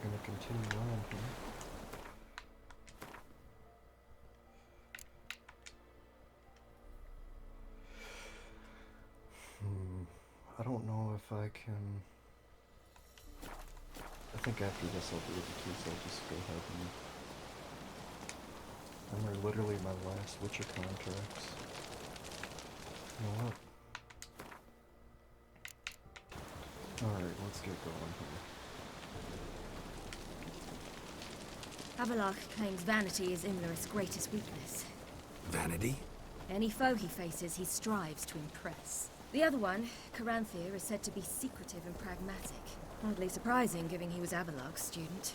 gonna continue on here. I don't know if I can... I think after this I'll be able to, so I'll just go ahead and... they're literally my last Witcher contracts. You know what? Alright, let's get going here. Avallac'h claims vanity is Imlerith's greatest weakness. Vanity? Any foe he faces, he strives to impress. The other one, Caranthir, is said to be secretive and pragmatic. Hardly surprising, given he was Avallac'h's student.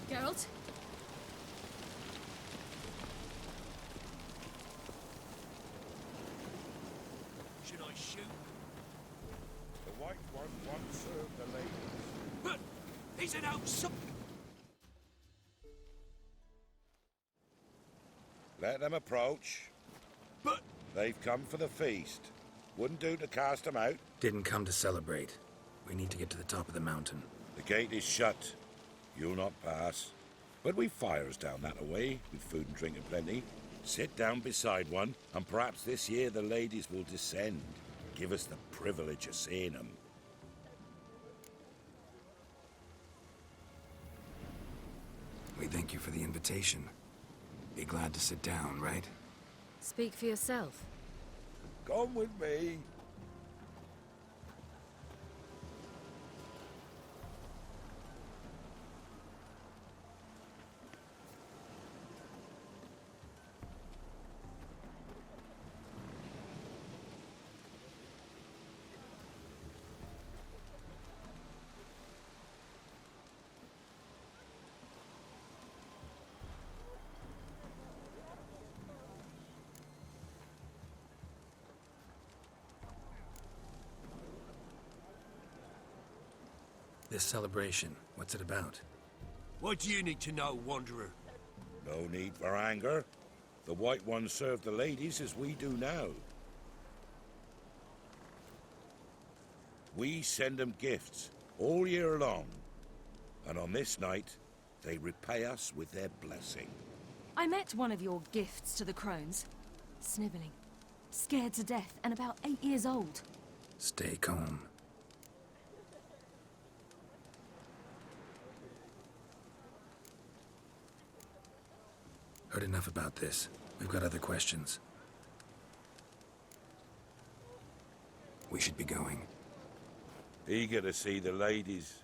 Geralt? Should I shoot? The White One once served the ladies. But he's an outside. Let them approach. But They've come for the feast. Wouldn't do to cast them out. Didn't come to celebrate. We need to get to the top of the mountain. The gate is shut. You'll not pass. But we've fires down that away, with food and drink plenty. Sit down beside one, and perhaps this year the ladies will descend. Give us the privilege of seeing them. We thank you for the invitation. Be glad to sit down, right? Speak for yourself. Come with me. This celebration, what's it about? what do you need to know, Wanderer? No need for anger. The White Ones serve the ladies as we do now. We send them gifts all year long. And on this night, they repay us with their blessing. I met one of your gifts to the crones. Sniveling. Scared to death and about 8 years old. Stay calm. Heard enough about this. We've got other questions. We should be going. Eager to see the ladies.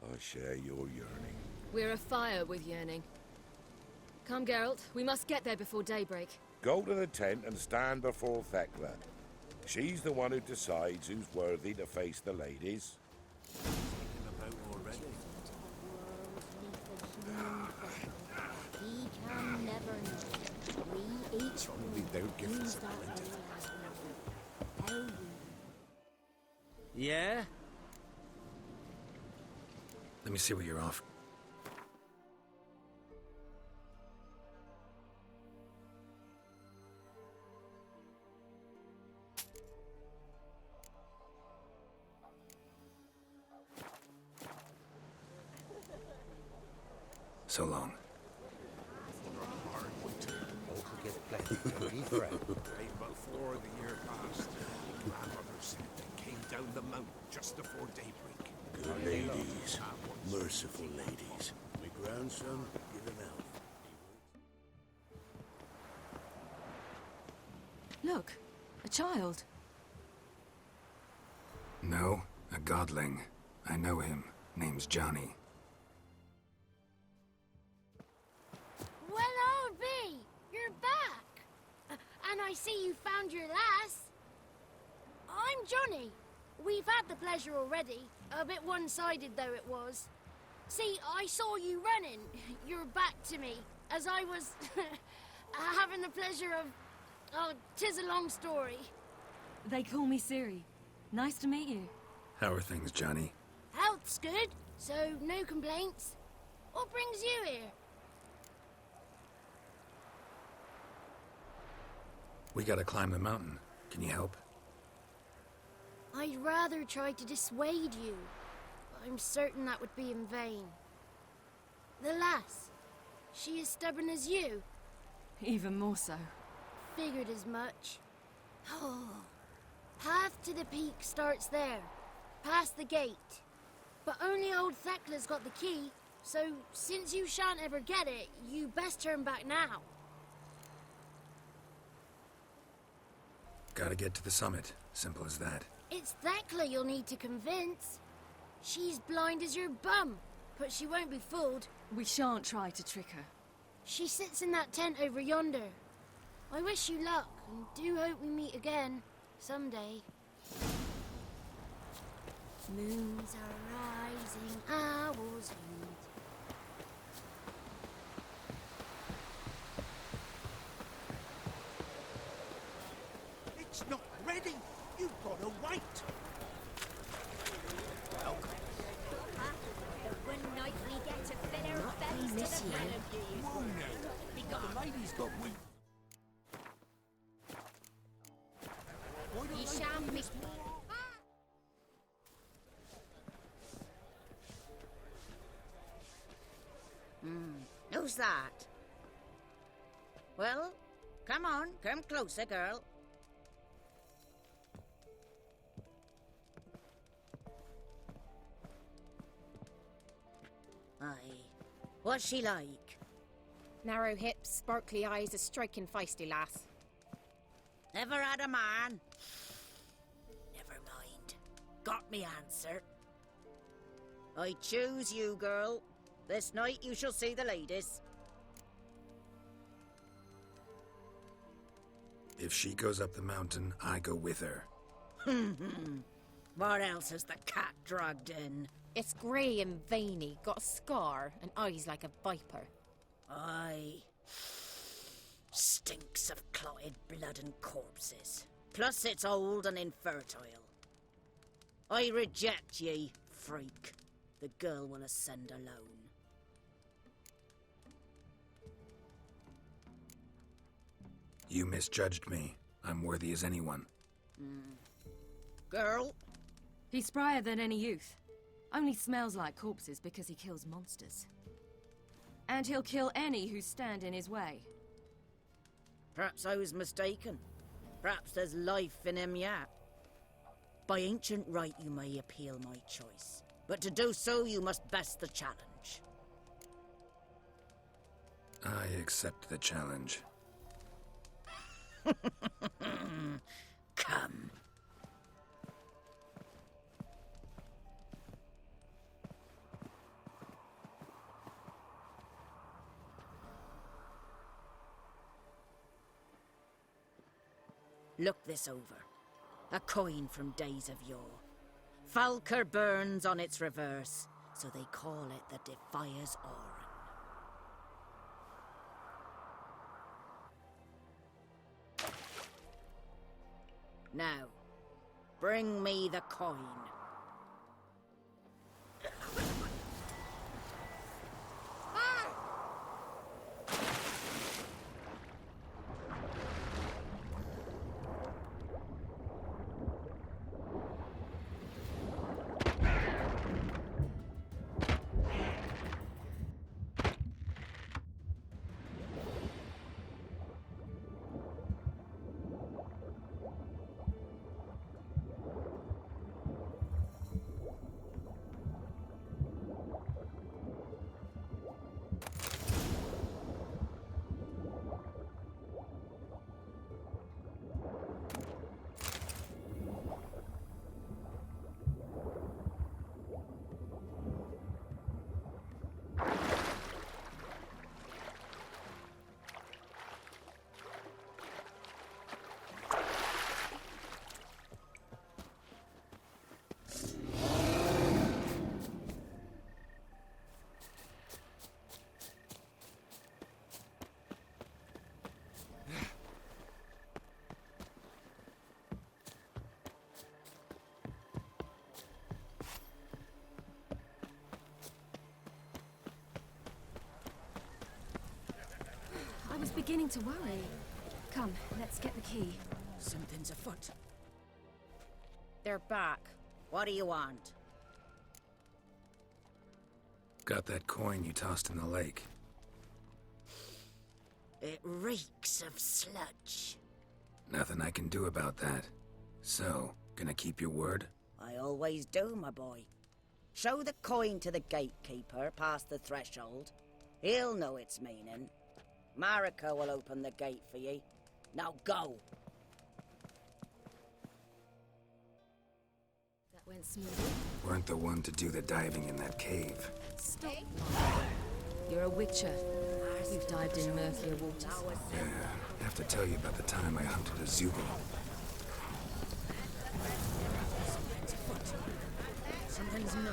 I share your yearning. We're afire with yearning. Come, Geralt. We must get there before daybreak. Go to the tent and stand before Thekla. She's the one who decides who's worthy to face the ladies. About already. He can never know. We each Probably their gift is how we Yeah? Let me see what you're off. So long. Day before the year passed, grandmother said they came down the mountain just before daybreak. Good ladies, merciful ladies. My grandson, give an elf. Look, a child. No, a godling. I know him. Name's Johnny. Well, I'll be. You're back. And I see you found your lass. I'm Johnny. We've had the pleasure already. A bit one-sided, though it was. See, I saw you running. Your back to me. As I was having the pleasure of... Oh, 'tis a long story. They call me Ciri. Nice to meet you. How are things, Johnny? Health's good, so no complaints. What brings you here? We gotta climb the mountain. Can you help? I'd rather try to dissuade you, but I'm certain that would be in vain. The lass, she as stubborn as you? Even more so. Figured as much. Oh, path to the peak starts there, past the gate. But only old Thekla's got the key, so since you shan't ever get it, you best turn back now. Gotta get to the summit. Simple as that. It's Thekla you'll need to convince. She's blind as your bum, but she won't be fooled. We shan't try to trick her. She sits in that tent over yonder. I wish you luck, and do hope we meet again, someday. Moons are rising, owls hoot. It's not ready. You've got to wait. One night we get to fill our bellies to the melodies. Whoa now. The lady's got weak. Ye shan't miss. Who's that? Well, come on, come closer, girl. Aye. What's she like? Narrow hips, sparkly eyes, a striking feisty lass. Never had a man? Never mind. Got me answer. I choose you, girl. This night you shall see the ladies. If she goes up the mountain, I go with her. What else has the cat dragged in? It's grey and veiny, got a scar, and eyes like a viper. Aye. Stinks of clotted blood and corpses. Plus it's old and infertile. I reject ye, freak. The girl will ascend alone. You misjudged me. I'm worthy as anyone. Girl? He's sprier than any youth. Only smells like corpses because he kills monsters. And he'll kill any who stand in his way. Perhaps I was mistaken. Perhaps there's life in him yet. By ancient right you may appeal my choice. But to do so you must best the challenge. I accept the challenge. Come. Look this over. A coin from days of yore. Falker burns on its reverse, so they call it the Defier's Oran. Now, bring me the coin. I was beginning to worry. Come, let's get the key. Something's afoot. They're back. What do you want? Got that coin you tossed in the lake. It reeks of sludge. Nothing I can do about that. So, gonna keep your word? I always do, my boy. Show the coin to the gatekeeper past the threshold. He'll know its meaning. Marika will open the gate for ye. Now go! That went smoothly. Weren't the one to do the diving in that cave. Stop. You're a witcher. You've dived in murkier waters. Yeah, I have to tell you about the time I hunted a Zubul. Something's not.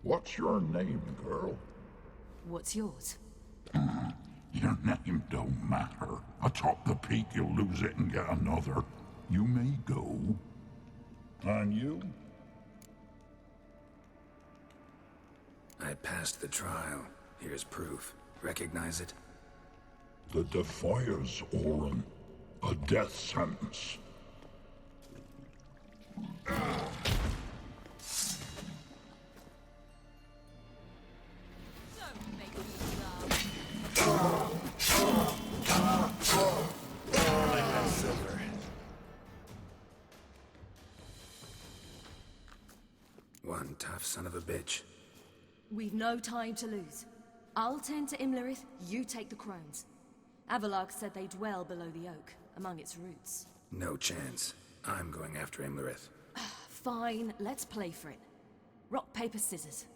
What's your name, girl? What's yours? Your name don't matter. Atop the peak, you'll lose it and get another. You may go. And you? I passed the trial. Here's proof. Recognize it? The Defiers, Orin. A death sentence. One tough son of a bitch. We've no time to lose. I'll tend to Imlerith, you take the crones. Avalok said they dwell below the oak, among its roots. No chance. I'm going after Imlerith. Fine, let's play for it. Rock, paper, scissors.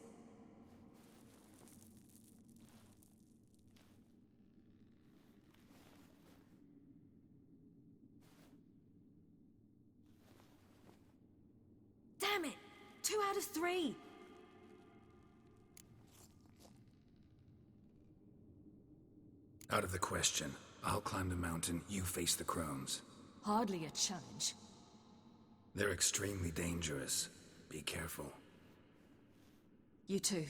Damn it! 2 out of 3! Out of the question. I'll climb the mountain, you face the crones. Hardly a challenge. They're extremely dangerous. Be careful. You too.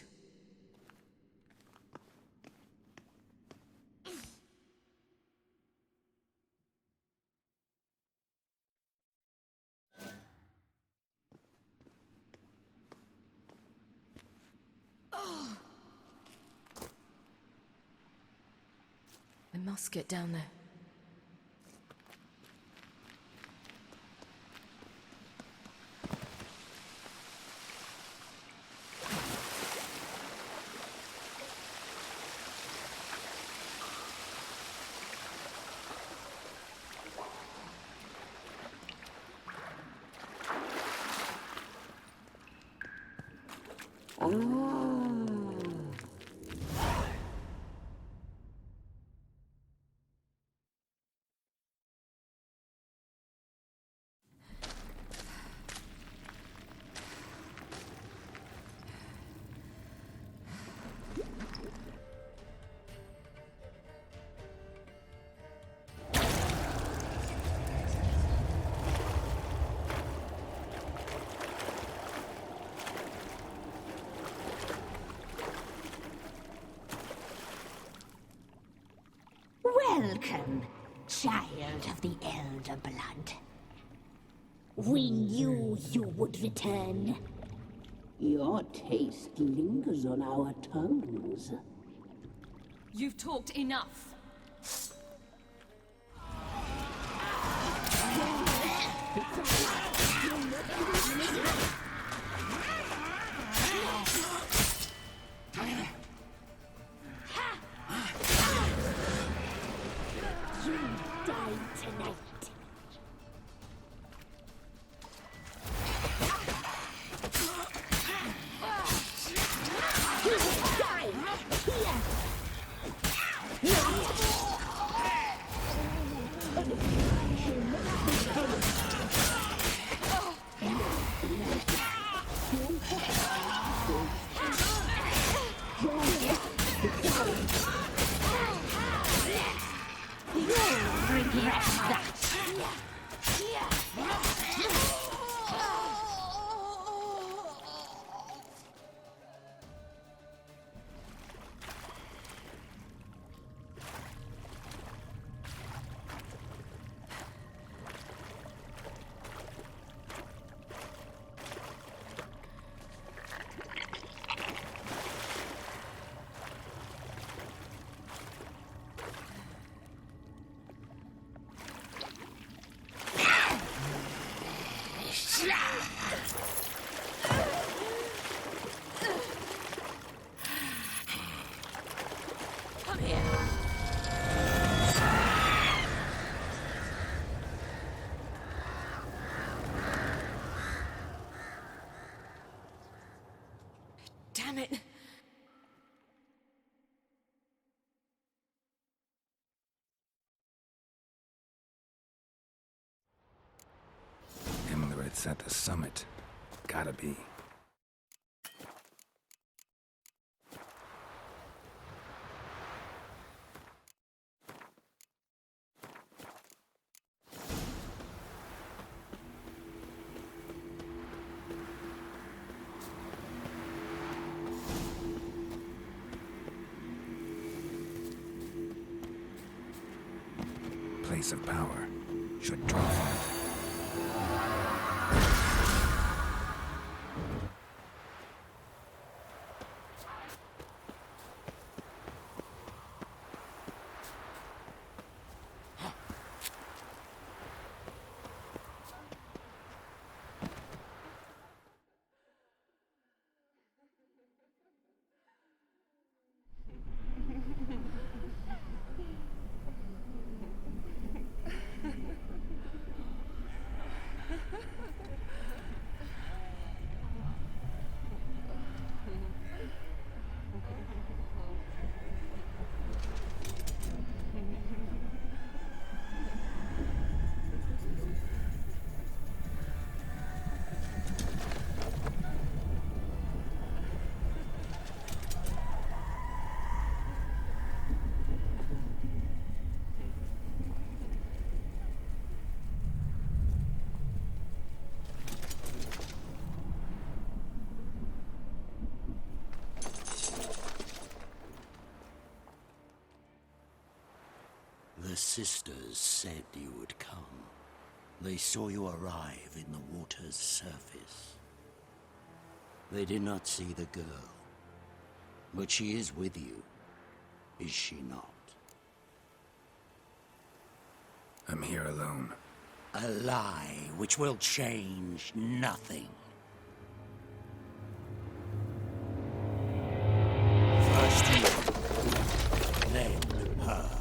I must get down there. Welcome, child of the Elder Blood. We knew you would return. Your taste lingers on our tongues. You've talked enough. tonight. Regret that. Come here. Damn it. Imlerith's at the summit. Gotta be. Place of power. Should draw from it. The sisters said you would come. They saw you arrive in the water's surface. They did not see the girl. But she is with you, is she not? I'm here alone. A lie which will change nothing. First you, then her.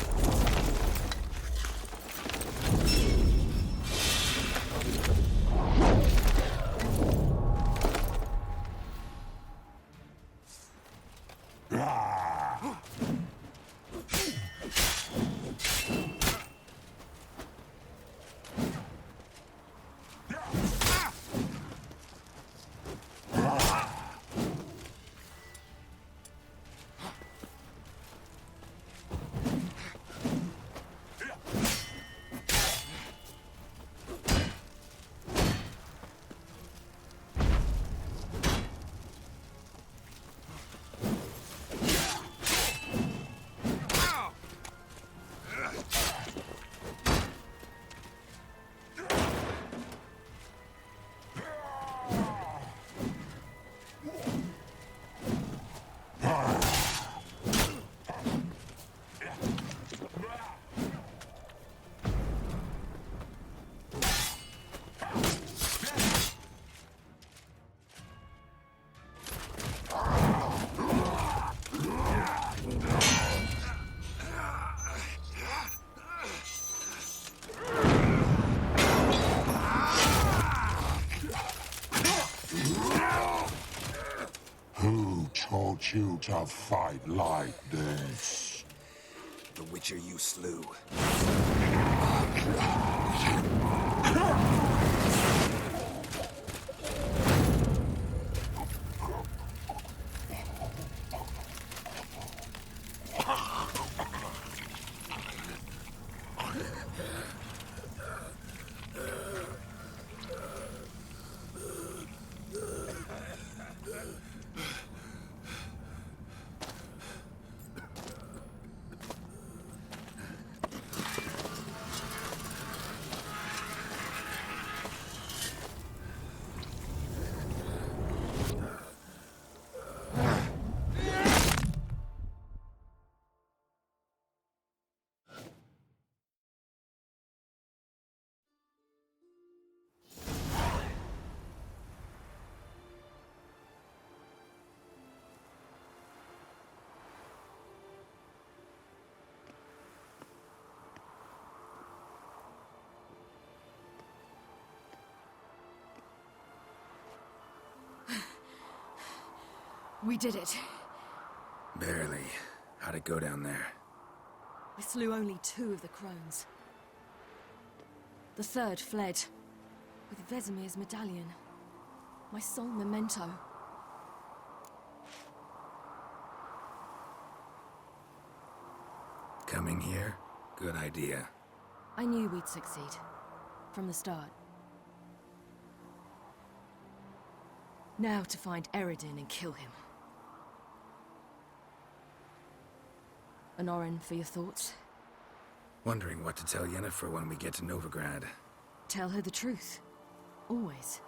to fight like this? The Witcher you slew. We did it. Barely. How'd it go down there? We slew only 2 of the crones. The third fled, with Vesemir's medallion. My sole memento. Coming here? Good idea. I knew we'd succeed. From the start. Now to find Eredin and kill him. Honorin, for your thoughts? Wondering what to tell Yennefer when we get to Novigrad. Tell her the truth. Always.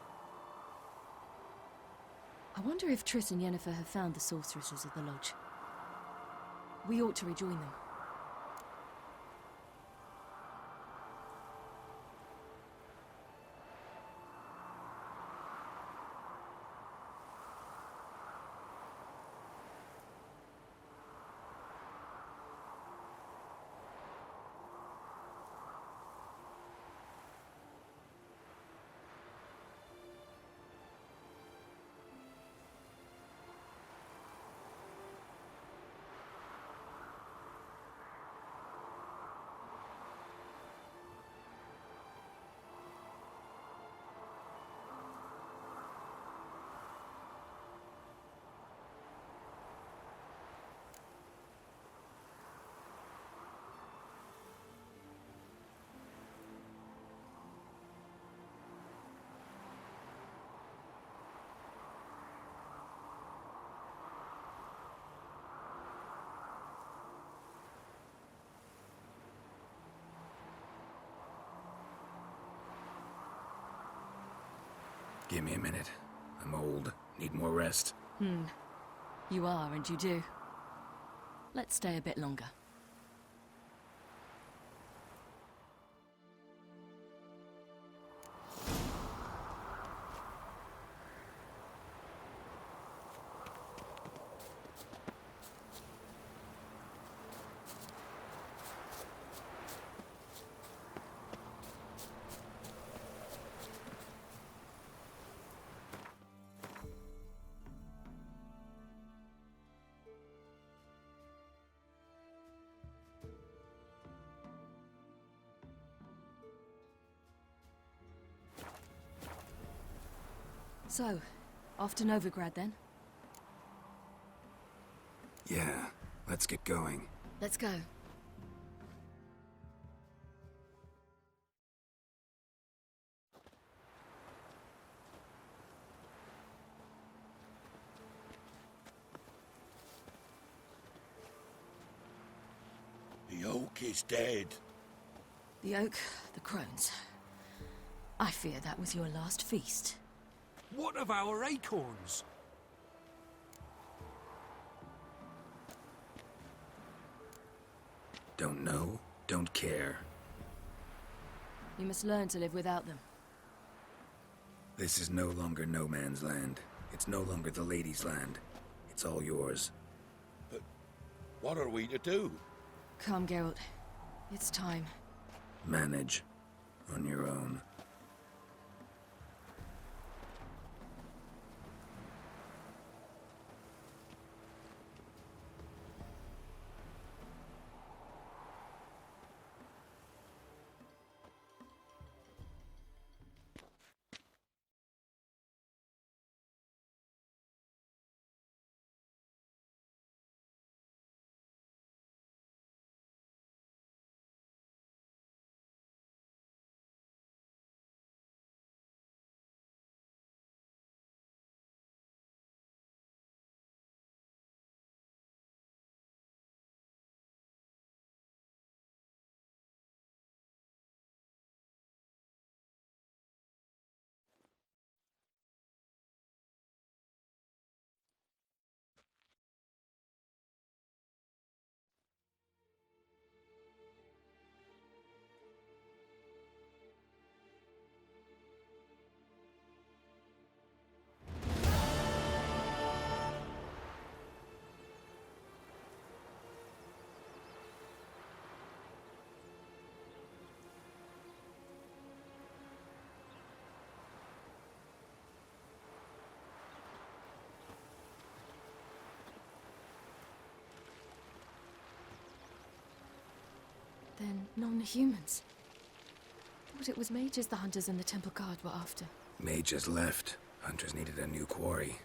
I wonder if Triss and Yennefer have found the sorceresses of the Lodge. We ought to rejoin them. Give me a minute. I'm old. Need more rest. You are, and you do. Let's stay a bit longer. So, off to Novigrad then? Yeah, let's get going. Let's go. The oak is dead. The oak, the crones. I fear that was your last feast. What of our acorns? Don't know, don't care. You must learn to live without them. This is no longer no man's land. It's no longer the lady's land. It's all yours. But what are we to do? Come, Geralt. It's time. Manage. On your own. Non-humans. Thought it was mages the hunters and the temple guard were after. Mages left. Hunters needed a new quarry.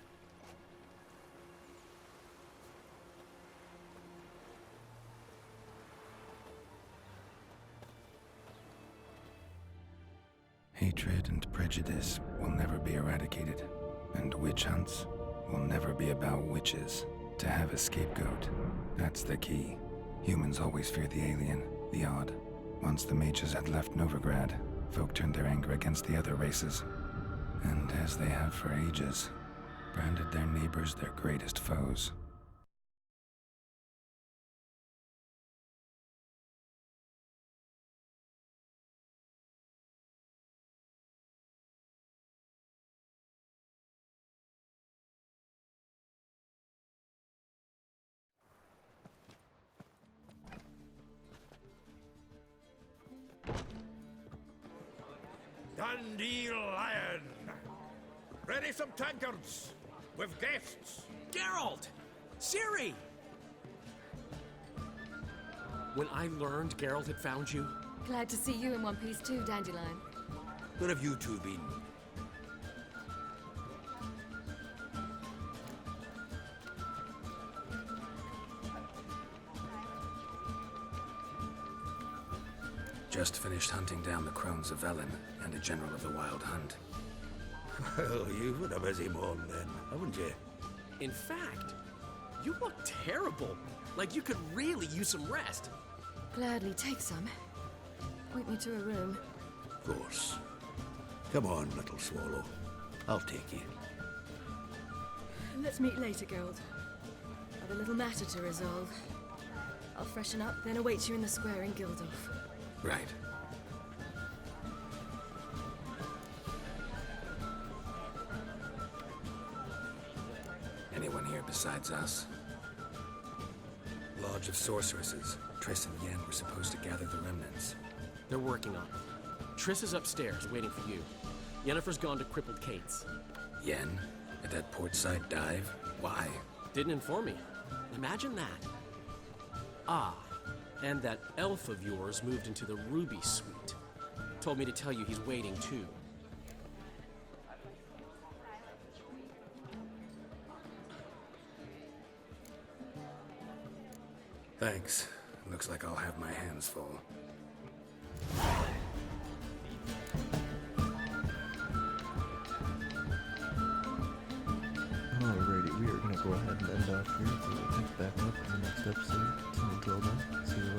Hatred and prejudice will never be eradicated, and witch hunts will never be about witches. To have a scapegoat, that's the key. Humans always fear the alien, the odd. Once the mages had left Novigrad, folk turned their anger against the other races. And as they have for ages, branded their neighbors their greatest foes. Dandelion! Ready some tankards! With guests! Geralt! Ciri! When I learned Geralt had found you... Glad to see you in one piece too, Dandelion. Where have you two been? Just finished hunting down the crones of Velen and a general of the Wild Hunt. Well, you've had a busy morning then, haven't you? In fact, you look terrible. Like you could really use some rest. Gladly take some. Point me to a room. Of course. Come on, little swallow. I'll take you. Let's meet later, Geralt. I've a little matter to resolve. I'll freshen up, then await you in the square in Gildorf. Right. Anyone here besides us? Lodge of Sorceresses. Triss and Yen were supposed to gather the remnants. They're working on it. Triss is upstairs, waiting for you. Yennefer's gone to Crippled Kate's. Yen? At that portside dive? Why? Didn't inform me. Imagine that. Ah, and that elf of yours moved into the Ruby Suite. Told me to tell you he's waiting too. Thanks. Looks like I'll have my hands full. Alrighty, we are going to go ahead and end off here. We'll pick back up in the next episode. Until then, see you later.